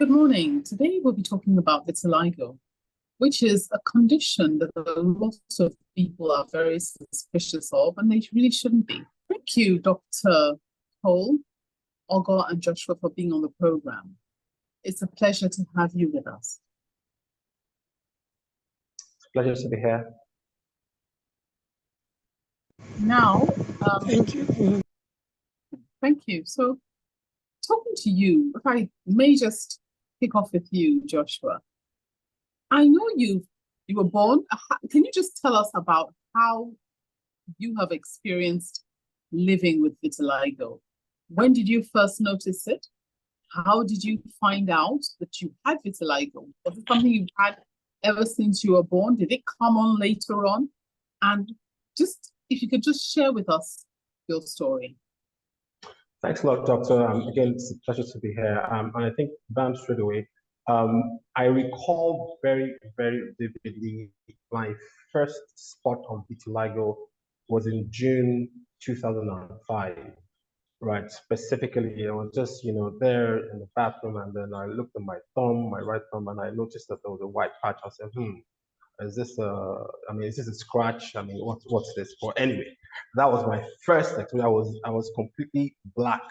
Good morning. Today we'll be talking about vitiligo, which is a condition that a lot of people are very suspicious of, and they really shouldn't be. Thank you, Dr. Cole, Ogo, and Joshua for being on the program. It's a pleasure to have you with us. Pleasure to be here. Now, thank you. Thank you. So, talking to you, if I may just kick off with you, Joshua. I know you were born. Can you just tell us about how you have experienced living with vitiligo? When did you first notice it? How did you find out that you had vitiligo? Was it something you've had ever since you were born? Did it come on later on? And just, if you could just share with us your story. Thanks a lot, Doctor. Again, it's a pleasure to be here. And I think, bam, straight away, I recall very, very vividly my first spot of vitiligo was in June 2005, right? Specifically, I was just, there in the bathroom, and then I looked at my thumb, my right thumb, and I noticed that there was a white patch. I said, is this a scratch? I mean, what's this for? Anyway, that was my first experience. I was completely black,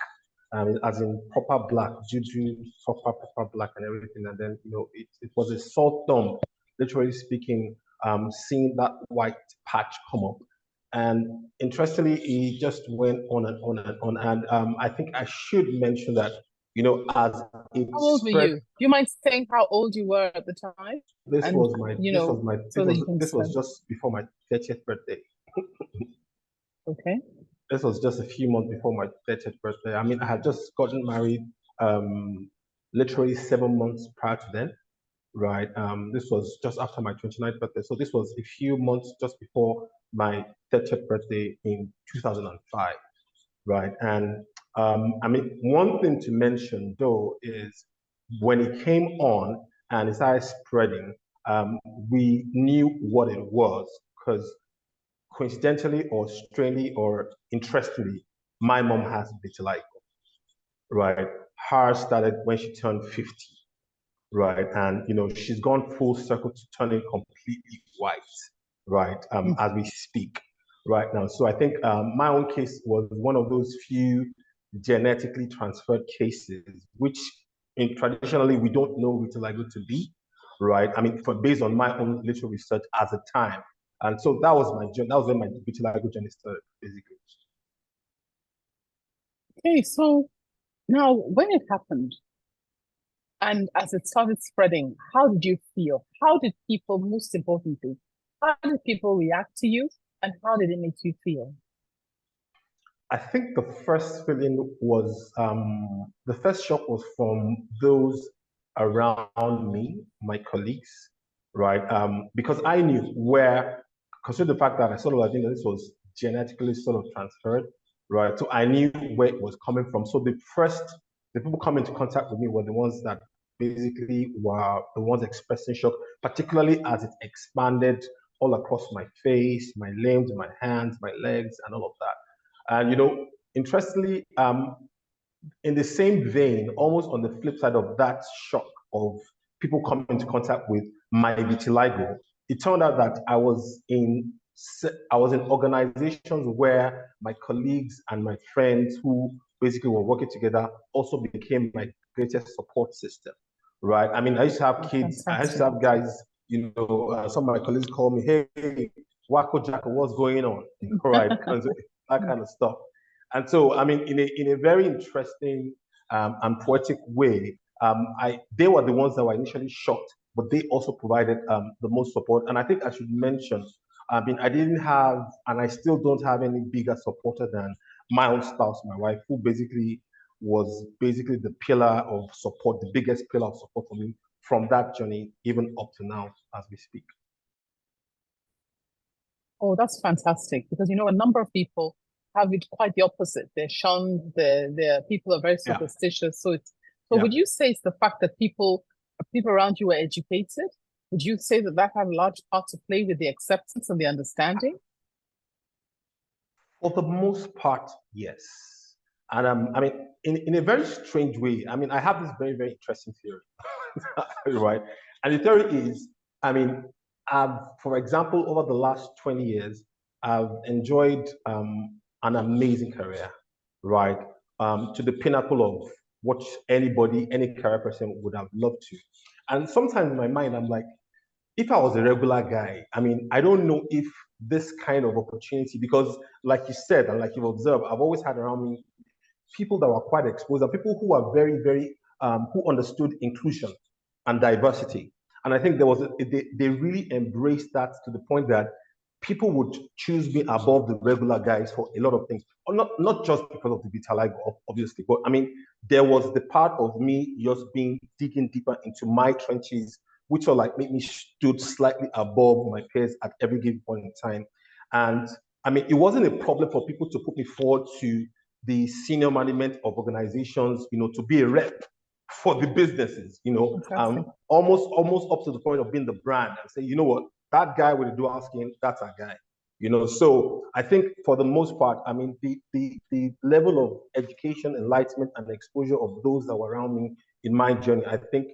as in proper black, juju, proper black and everything. And then, it was a sore thumb, literally speaking, seeing that white patch come up. And interestingly, it just went on and on and on. And I think I should mention that, as it How old were you? Do you mind saying how old you were at the time? This was just before my 30th birthday. Okay. This was just a few months before my 30th birthday. I mean, I had just gotten married literally 7 months prior to then, right? This was just after my 29th birthday. So this was a few months just before my 30th birthday in 2005, right? And I mean, one thing to mention though is when it came on and it started spreading, we knew what it was because coincidentally or strangely or interestingly, my mom has vitiligo, right? Hers started when she turned 50, right? And, she's gone full circle to turning completely white, right? As we speak right now. So I think my own case was one of those few genetically transferred cases, which traditionally we don't know vitiligo to be, right? I mean, based on my own little research at the time. And so that was when my vitiligo journey started, basically. Okay, so now when it happened, and as it started spreading, how did you feel? How did people, most importantly, how did people react to you, and how did it make you feel? I think the first feeling was, the first shock was from those around me, my colleagues, right? Because I knew considering the fact that I I think that this was genetically sort of transferred, right? So I knew where it was coming from. So the people coming into contact with me were the ones that basically were the ones expressing shock, particularly as it expanded all across my face, my limbs, my hands, my legs, and all of that. And interestingly, in the same vein, almost on the flip side of that shock of people coming into contact with my vitiligo, it turned out that I was in organizations where my colleagues and my friends who basically were working together also became my greatest support system, right? I mean, I used to have kids, I used to have guys, some of my colleagues call me, hey, Wacko Jacko, what's going on? Right, that kind of stuff. And so, I mean, in a very interesting and poetic way, they were the ones that were initially shocked, but they also provided the most support. And I think I should mention, I mean, I didn't have, and I still don't have any bigger supporter than my own spouse, my wife, who was the pillar of support, the biggest pillar of support for me from that journey, even up to now as we speak. Oh, that's fantastic, because a number of people have it quite the opposite. They're shunned, people are very superstitious. Yeah. So would you say it's the fact that people around you are educated? Would you say that had a large part to play with the acceptance and the understanding? For the most part, yes. And I mean, in a very strange way, I mean, I have this very, very interesting theory, right? And the theory is, I mean, for example, over the last 20 years, I've enjoyed an amazing career, right? To the pinnacle of what anybody, any career person would have loved to. And sometimes in my mind, I'm like, if I was a regular guy, I mean, I don't know if this kind of opportunity, because like you said, and like you've observed, I've always had around me people that were quite exposed and people who are very, very, who understood inclusion and diversity. And I think they really embraced that to the point that people would choose me above the regular guys for a lot of things. Or not just because of the vitiligo, obviously, but I mean, there was the part of me just digging deeper into my trenches, which are like made me stood slightly above my peers at every given point in time. And I mean, it wasn't a problem for people to put me forward to the senior management of organizations, to be a rep for the businesses, almost up to the point of being the brand and say, you know what, that guy with the dual skin, that's our guy. So I think for the most part, I mean, the level of education, enlightenment, and exposure of those that were around me in my journey, I think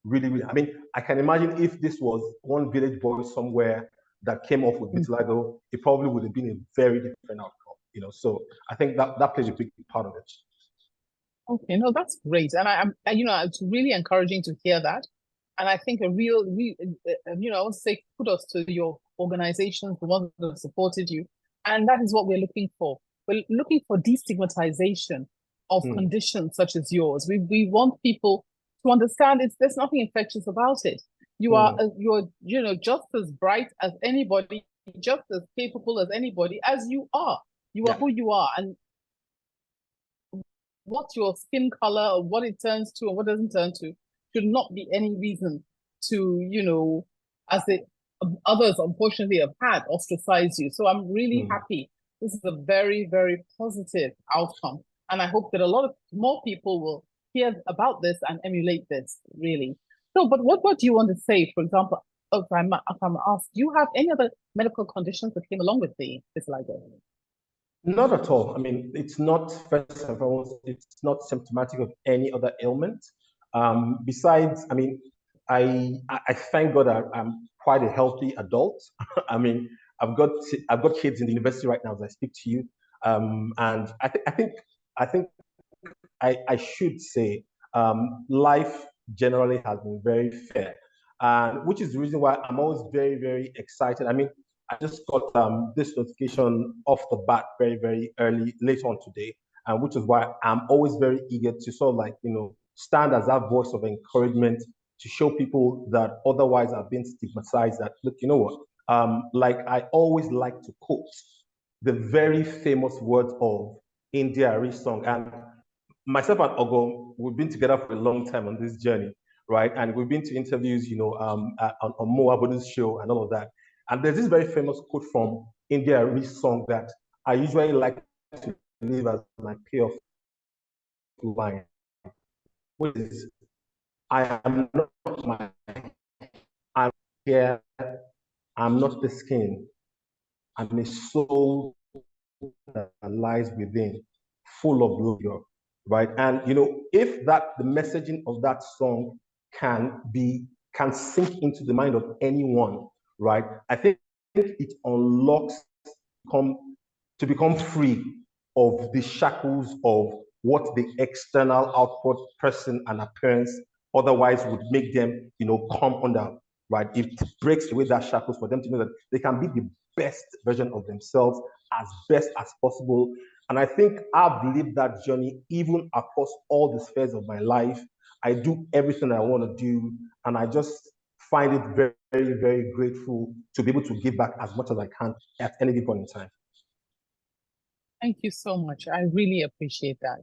really, really, I mean, I can imagine if this was one village boy somewhere that came off with vitiligo, it probably would have been a very different outcome. So I think that plays a big part of it. Okay, no, that's great. And it's really encouraging to hear that. And I think I want to say kudos to your organizations, the ones that have supported you. And that is what we're looking for. We're looking for destigmatization of conditions such as yours. We want people to understand there's nothing infectious about it. You're just as bright as anybody, just as capable as anybody as you are. You are who you are, and what your skin color or what it turns to or what doesn't turn to should not be any reason to, as others unfortunately have had, ostracize you. So I'm really happy. This is a very, very positive outcome. And I hope that a lot of more people will hear about this and emulate this, really. So, but what do you want to say, for example, if I'm asked, do you have any other medical conditions that came along with the vitiligo? Not at all. I mean, it's not, first and foremost, it's not symptomatic of any other ailment. Besides, I mean, I thank God I'm quite a healthy adult. I mean, I've got kids in the university right now as I speak to you, and I think I should say life generally has been very fair, and which is the reason why I'm always very, very excited. I mean, I just got this notification off the bat very, very early, late on today, which is why I'm always very eager to sort of stand as that voice of encouragement to show people that otherwise have been stigmatized that, look, you know what, like I always like to quote the very famous words of India Ari song. And myself and Ogo, we've been together for a long time on this journey, right? And we've been to interviews, on Mo Abudu's show and all of that. And there's this very famous quote from India Ari's song that I usually like to leave as my payoff line, which is, I am not my, I'm here, I'm not the skin, I'm a soul that lies within, full of love, right? And if the messaging of that song can sink into the mind of anyone, right? I think it unlocks to become free of the shackles of what the external output person and appearance otherwise would make them, come under, right? It breaks away that shackles for them to know that they can be the best version of themselves as best as possible. And I think I've lived that journey even across all the spheres of my life. I do everything I want to do, and I just find it very, very, very grateful to be able to give back as much as I can at any given point in time. Thank you so much. I really appreciate that.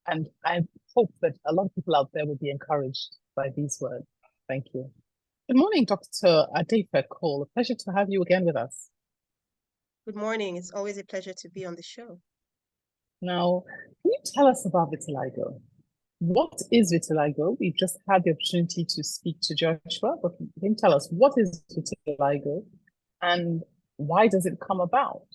And I hope that a lot of people out there will be encouraged by these words. Thank you. Good morning, Dr. Adeife Cole. A pleasure to have you again with us. Good morning. It's always a pleasure to be on the show. Now, can you tell us about vitiligo? What is vitiligo? We've just had the opportunity to speak to Joshua, but can you tell us what is vitiligo and why does it come about?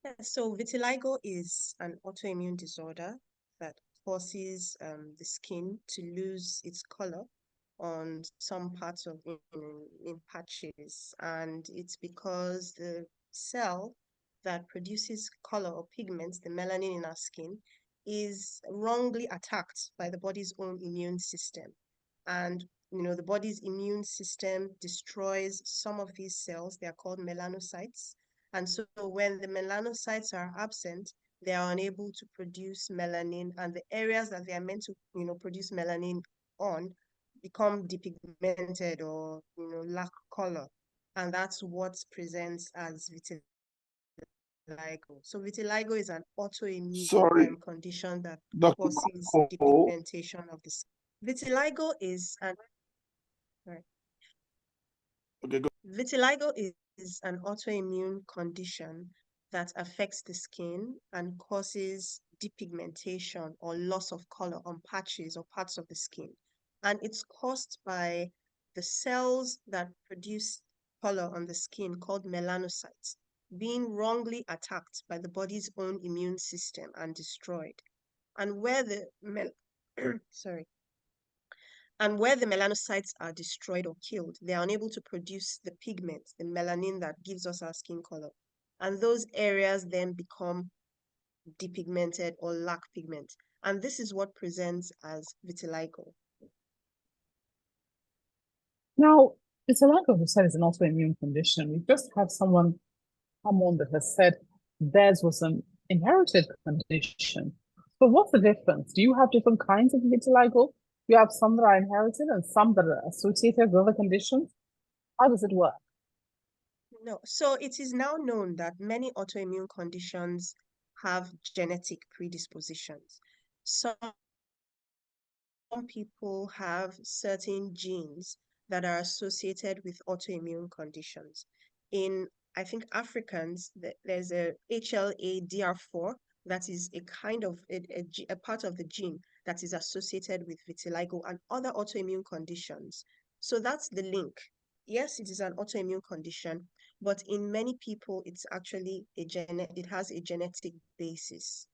Yeah, so vitiligo is an autoimmune disorder that causes the skin to lose its color on some parts of in patches, and it's because the cell that produces color or pigments, the melanin in our skin, is wrongly attacked by the body's own immune system. And the body's immune system destroys some of these cells. They are called melanocytes. And so when the melanocytes are absent, they are unable to produce melanin, and the areas that they are meant to, produce melanin on become depigmented or, lack color. And that's what presents as vitiligo. So vitiligo is an autoimmune Sorry, condition that Dr. causes Cole. depigmentation of the skin. Vitiligo is an right. Okay, go. Vitiligo is an autoimmune condition that affects the skin and causes depigmentation or loss of color on patches or parts of the skin. And it's caused by the cells that produce color on the skin called melanocytes being wrongly attacked by the body's own immune system and destroyed. And where the sorry, and where the melanocytes are destroyed or killed, they are unable to produce the pigment, the melanin that gives us our skin color. And those areas then become depigmented or lack pigment. And this is what presents as vitiligo. Now, vitiligo, you said, is an autoimmune condition. We just had someone come on that has said theirs was an inherited condition. So what's the difference? Do you have different kinds of vitiligo? You have some that are inherited and some that are associated with other conditions. How does it work? No, so it is now known that many autoimmune conditions have genetic predispositions. Some people have certain genes that are associated with autoimmune conditions. In, I think, Africans, there's a HLA-DR4 that is a kind of a part of the gene that is associated with vitiligo and other autoimmune conditions. So that's the link. Yes, it is an autoimmune condition, but in many people, it's actually it has a genetic basis.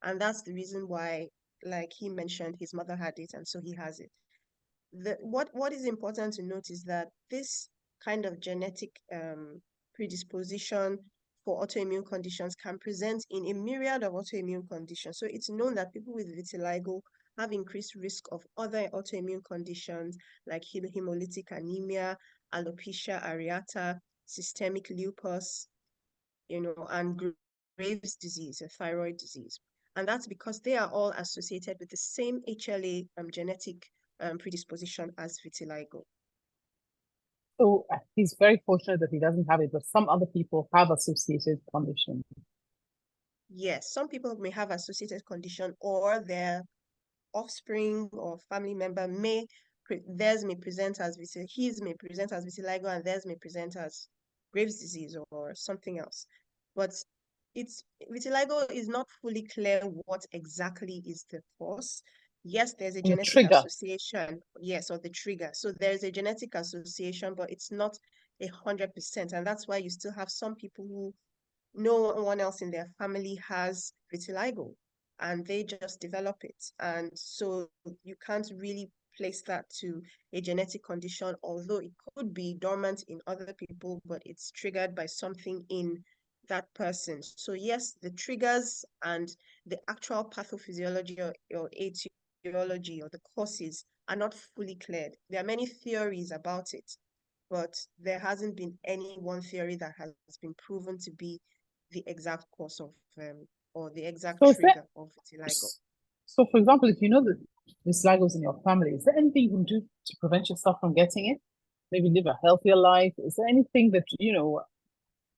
And that's the reason why, like he mentioned, his mother had it, and so he has it. What is important to note is that this kind of genetic predisposition for autoimmune conditions can present in a myriad of autoimmune conditions. So it's known that people with vitiligo have increased risk of other autoimmune conditions like hemolytic anemia, alopecia areata, systemic lupus, and Graves' disease, a thyroid disease. And that's because they are all associated with the same HLA genetic predisposition as vitiligo. So he's very fortunate that he doesn't have it, but some other people have associated conditions. Yes, some people may have associated condition, or their offspring or family member theirs may present as his may present as vitiligo, and theirs may present as Graves' disease or something else. But vitiligo is not fully clear what exactly is the cause. Yes, there's a genetic association, yes, or the trigger. So there's a genetic association, but it's not 100%. And that's why you still have some people who no one else in their family has vitiligo and they just develop it. And so you can't really place that to a genetic condition, although it could be dormant in other people, but it's triggered by something in that person. So yes, the triggers and the actual pathophysiology or etiology or the causes are not fully cleared. There are many theories about it, but there hasn't been any one theory that has been proven to be the exact cause of or the exact trigger of vitiligo. So, for example, if you know that vitiligo is in your family, is there anything you can do to prevent yourself from getting it? Maybe live a healthier life? Is there anything that,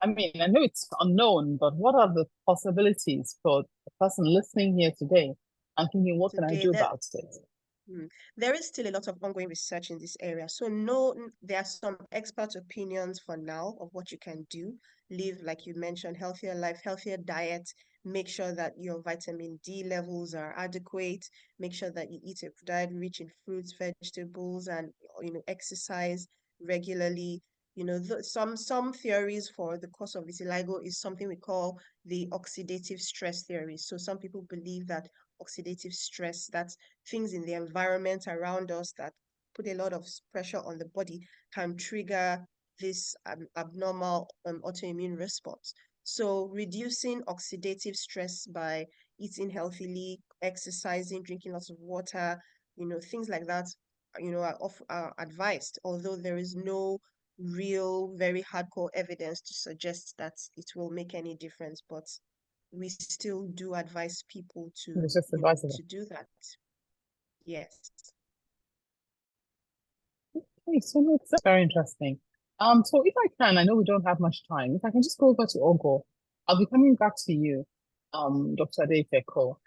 I mean, I know it's unknown, but what are the possibilities for the person listening here today and thinking, what can I do about it? There is still a lot of ongoing research in this area. So no, there are some expert opinions for now of what you can do. Live, like you mentioned, healthier life, healthier diet, make sure that your vitamin D levels are adequate, make sure that you eat a diet rich in fruits, vegetables, and exercise regularly. You know, some theories for the cause of vitiligo is something we call the oxidative stress theory. So some people believe that oxidative stress, that's things in the environment around us that put a lot of pressure on the body, can trigger this abnormal autoimmune response. So reducing oxidative stress by eating healthily, exercising, drinking lots of water, you know, things like that, you know, are advised, although there is no real, very hardcore evidence to suggest that it will make any difference, but we still do advise people to, It's just you know, advisable. to do that. Yes. Okay, so that's very interesting. So if I can, I know we don't have much time. If I can just go over to Ogo, I'll be coming back to you, Dr. Adeife Cole.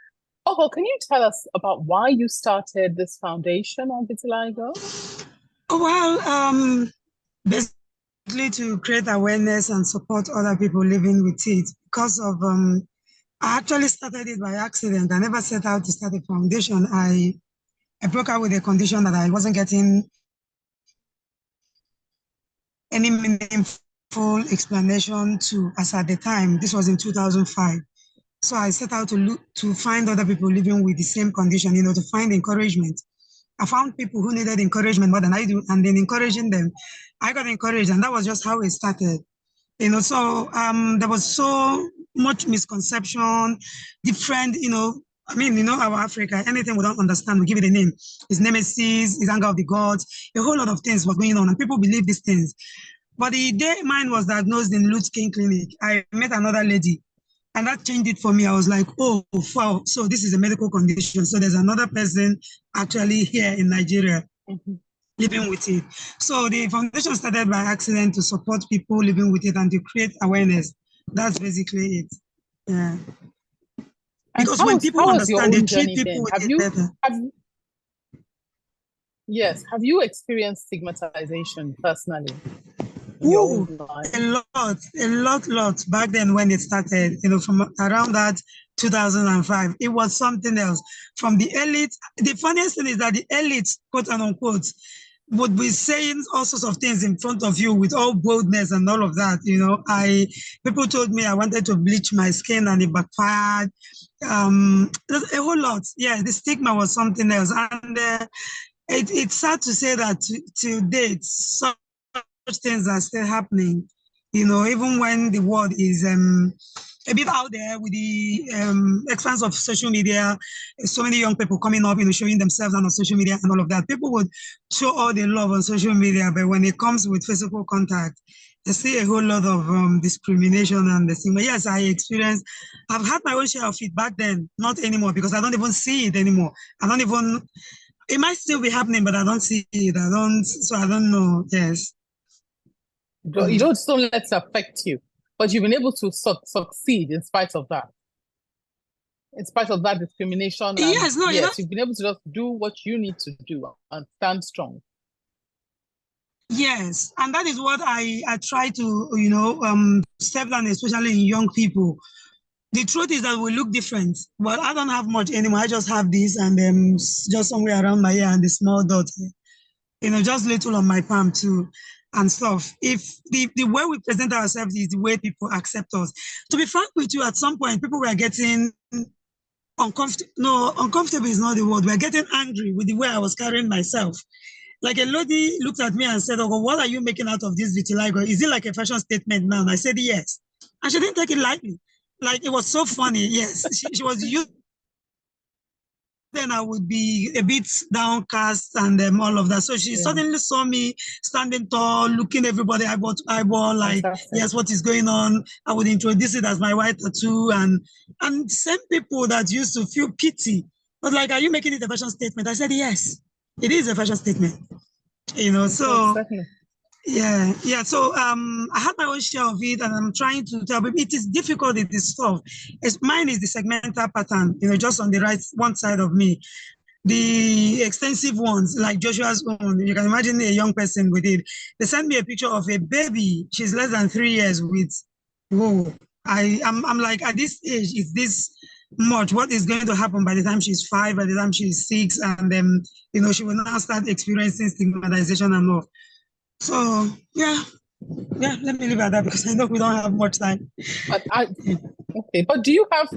Ogo, can you tell us about why you started this foundation on vitiligo? Well, basically to create awareness and support other people living with it. Because of I actually started it by accident. I never set out to start a foundation. I broke out with a condition that I wasn't getting any meaningful explanation to as at the time. This was in 2005. So I set out to look to find other people living with the same condition, you know, to find encouragement. I found people who needed encouragement more than I do, and then encouraging them, I got encouraged, and that was just how it started. You know, so there was so much misconception, different, you know, I mean, you know, our Africa, anything we don't understand, we give it a name. It's nemesis, it's anger of the gods, a whole lot of things were going on, and people believe these things. But the day mine was diagnosed in Lutz King Clinic, I met another lady, and that changed it for me. I was like, oh, wow, so this is a medical condition. So there's another person actually here in Nigeria living with it. So the foundation started by accident to support people living with it and to create awareness. That's basically it. Yeah. And Because when people how has your understand, they own treat journey people been? with Have it you better. have you experienced stigmatization personally in your Ooh, own life? a lot back then when it started, you know, from around that 2005, it was something else. From the elite, the funniest thing is that the elite, quote and unquote, would be saying all sorts of things in front of you with all boldness and all of that. You know, people told me I wanted to bleach my skin and it backfired. There's a whole lot. Yeah, the stigma was something else, and it's sad to say that to date, such things are still happening. You know, even when the world is a bit out there with the expanse of social media, so many young people coming up, you know, showing themselves on social media and all of that. People would show all the love on social media, but when it comes with physical contact, I see a whole lot of discrimination and the stigma. Yes, I've had my own share of it back then, not anymore, because I don't even see it anymore. It might still be happening, but I don't see it. I don't know. Yes. You don't let it affect you, but you've been able to succeed in spite of that. In spite of that discrimination, and yes, no, yes, you've been able to just do what you need to do and stand strong. Yes, and that is what I try to, you know, step down, especially in young people. The truth is that we look different, but I don't have much anymore. I just have this and just somewhere around my ear and the small dot, you know, just little on my palm too and stuff. If the way we present ourselves is the way people accept us. To be frank with you, at some point, people were getting uncomfortable. No, uncomfortable is not the word. We're getting angry with the way I was carrying myself. Like a lady looked at me and said, oh, what are you making out of this vitiligo? Is it like a fashion statement now? And I said, yes. And she didn't take it lightly. Like, it was so funny. Yes, she was used. Then I would be a bit downcast and all of that. So she suddenly saw me standing tall, looking everybody eyeball to eyeball, like, yes, what is going on? I would introduce it as my white tattoo. And same people that used to feel pity was like, are you making it a fashion statement? I said, yes, it is a fashion statement. You know, so yeah. So I had my own share of it, and I'm trying to tell people it is difficult. It is tough. Mine is the segmental pattern, you know, just on the right one side of me. The extensive ones, like Joshua's own, you can imagine a young person with it. They sent me a picture of a baby. She's less than 3 years with. Whoa! I'm like, at this age, is this much? What is going to happen by the time she's 5? By the time she's 6, and then you know she will now start experiencing stigmatization and all. So yeah. Yeah, let me leave it at that because I know we don't have much time. But okay, but do you have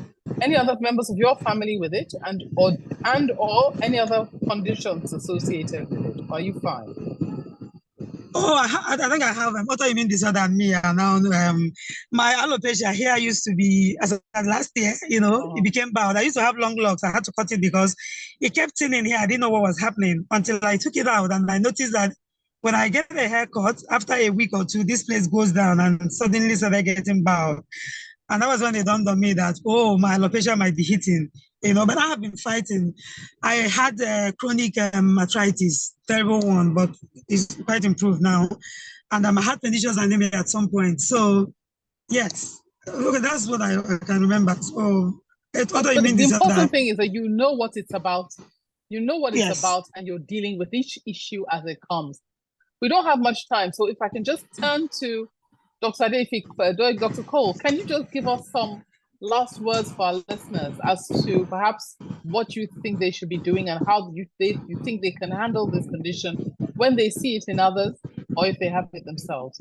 any other members of your family with it, and or any other conditions associated with it? Are you fine? Oh, I think I have autoimmune disorder and me. And now my alopecia hair used to be, as of last year, it became bald. I used to have long locks. I had to cut it because it kept thinning here. I didn't know what was happening until I took it out. And I noticed that when I get a haircut, after a week or two, this place goes down and suddenly started getting bald. And that was when it dawned on me that, oh, my alopecia might be hitting, but I have been fighting. I had chronic arthritis, terrible one, but it's quite improved now. And I had pernicious anemia at some point. So, yes, okay, that's what I can remember. So, But autoimmune the disorder. important thing is that you know what it's about. You know what it's Yes. about, and you're dealing with each issue as it comes. We don't have much time, so if I can just turn to Dr. Adeife, Dr. Cole, can you just give us some last words for our listeners as to perhaps what you think they should be doing and how you think they can handle this condition when they see it in others or if they have it themselves?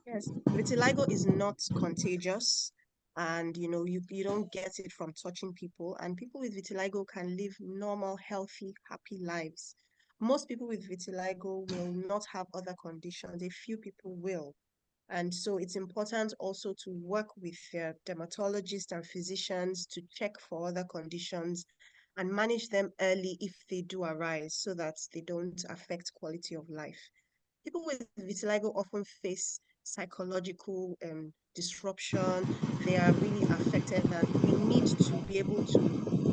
Yes, vitiligo is not contagious, and you don't get it from touching people, and people with vitiligo can live normal, healthy, happy lives. Most people with vitiligo will not have other conditions. A few people will. And so it's important also to work with their dermatologists and physicians to check for other conditions and manage them early if they do arise so that they don't affect quality of life. People with vitiligo often face psychological disruption. They are really affected, and we need to be able to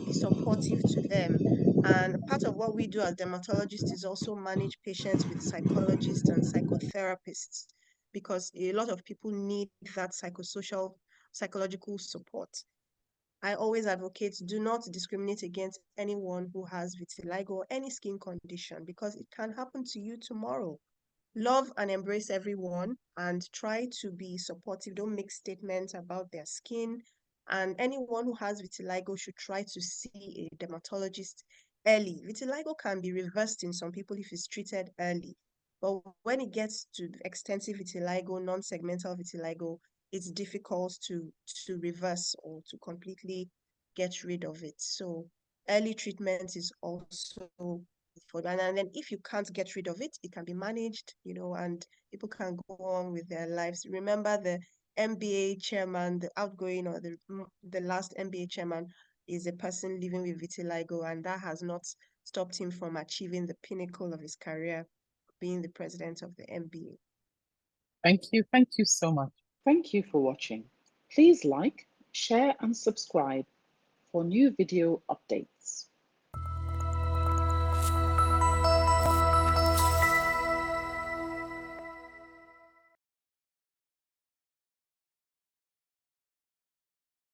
be supportive to them. And part of what we do as dermatologists is also manage patients with psychologists and psychotherapists because a lot of people need that psychosocial, psychological support. I always advocate do not discriminate against anyone who has vitiligo or any skin condition because it can happen to you tomorrow. Love and embrace everyone and try to be supportive. Don't make statements about their skin. And anyone who has vitiligo should try to see a dermatologist early. Vitiligo can be reversed in some people if it's treated early. But when it gets to extensive vitiligo, non-segmental vitiligo, it's difficult to reverse or to completely get rid of it. So early treatment is also and then if you can't get rid of it, it can be managed, and people can go on with their lives. Remember the MBA chairman, the outgoing or the last MBA chairman is a person living with vitiligo, and that has not stopped him from achieving the pinnacle of his career, being the president of the MBA. Thank you. Thank you so much. Thank you for watching. Please like, share and subscribe for new video updates.